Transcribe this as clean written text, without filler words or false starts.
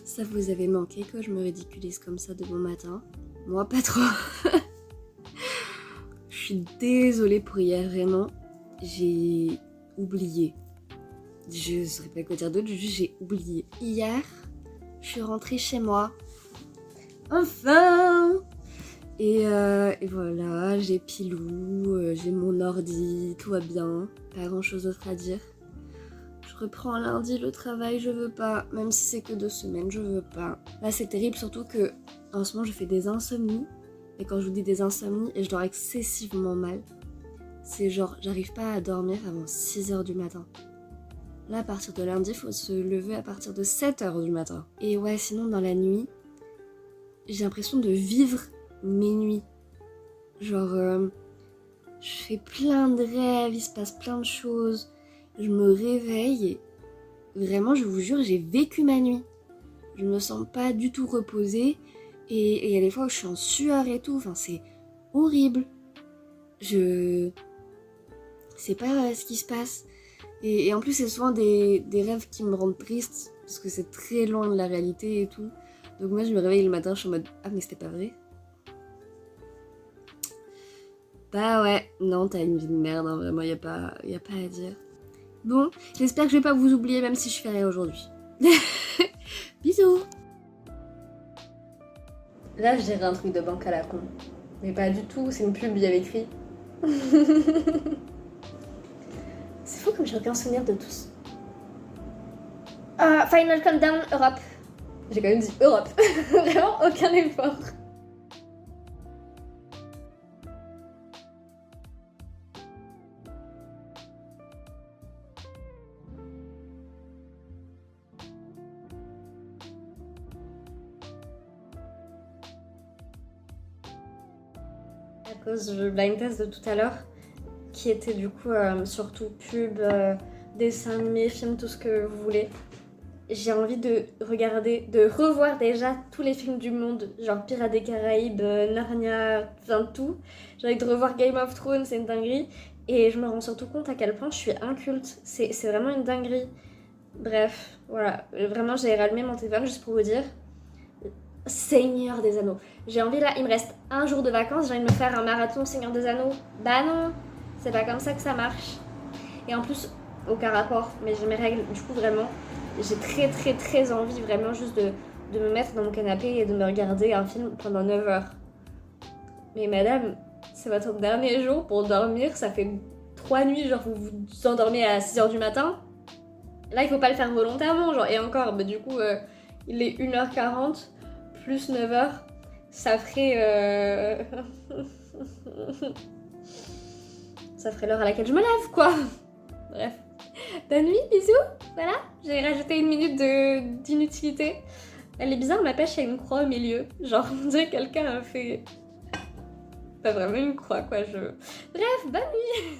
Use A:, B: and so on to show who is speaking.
A: Ça vous avait manqué que je me ridiculise comme ça de bon matin? Moi, pas trop. Je suis désolée pour hier, vraiment. J'ai oublié. Je saurais pas quoi dire d'autre, juste j'ai oublié. Hier, je suis rentrée chez moi. Enfin! Et voilà, j'ai Pilou, j'ai mon ordi, tout va bien. Pas grand chose d'autre à dire. Je reprends lundi le travail, je veux pas. Même si c'est que 2 semaines, je veux pas. Là, c'est terrible, surtout que en ce moment, je fais des insomnies. Et quand je vous dis des insomnies, je dors excessivement mal. C'est genre, j'arrive pas à dormir avant 6h du matin. Là, à partir de lundi, il faut se lever à partir de 7h du matin. Et ouais, sinon, dans la nuit, j'ai l'impression de vivre mes nuits. Genre, je fais plein de rêves, il se passe plein de choses. Je me réveille et vraiment, je vous jure, j'ai vécu ma nuit. Je me sens pas du tout reposée et il y a des fois où je suis en sueur et tout. Enfin, c'est horrible. Je sais pas ce qui se passe. Et en plus, c'est souvent des rêves qui me rendent triste parce que c'est très loin de la réalité et tout. Donc moi, je me réveille le matin, je suis en mode ah, mais c'était pas vrai. Bah ouais, non, t'as une vie de merde, hein, vraiment, y a pas à dire. Bon, j'espère que je vais pas vous oublier même si je fais rien aujourd'hui. Bisous. Là, je dirais un truc de banque à la con. Mais pas du tout, c'est une pub, il y avait écrit. C'est fou comme j'ai aucun souvenir de tous. Final Countdown Europe. J'ai quand même dit Europe. Vraiment aucun effort. À cause du blind test de tout à l'heure, qui était du coup surtout pub, dessin animé, film, tout ce que vous voulez. J'ai envie de revoir déjà tous les films du monde, genre Pirates des Caraïbes, Narnia, enfin tout. J'ai envie de revoir Game of Thrones, c'est une dinguerie. Et je me rends surtout compte à quel point je suis inculte. C'est vraiment une dinguerie. Bref, voilà. Vraiment, j'ai rallumé mon téléphone juste pour vous dire. Seigneur des Anneaux. J'ai envie là, il me reste un jour de vacances, j'ai envie de me faire un marathon Seigneur des Anneaux. Bah non, c'est pas comme ça que ça marche. Et en plus, aucun rapport, mais j'ai mes règles, du coup vraiment, j'ai très envie vraiment juste de me mettre dans mon canapé et de me regarder un film pendant 9 heures. Mais madame, c'est votre dernier jour pour dormir, ça fait 3 nuits, genre vous vous endormez à 6h du matin. Là, il faut pas le faire volontairement, genre, et encore, bah du coup, il est 1h40. Plus 9h, ça ferait... ça ferait l'heure à laquelle je me lève, quoi. Bref. Bonne nuit, bisous. Voilà, j'ai rajouté 1 minute d'inutilité. Elle est bizarre, ma pêche a une croix au milieu. Genre, on dirait que quelqu'un a fait... Pas vraiment une croix, quoi. Bref, bonne nuit.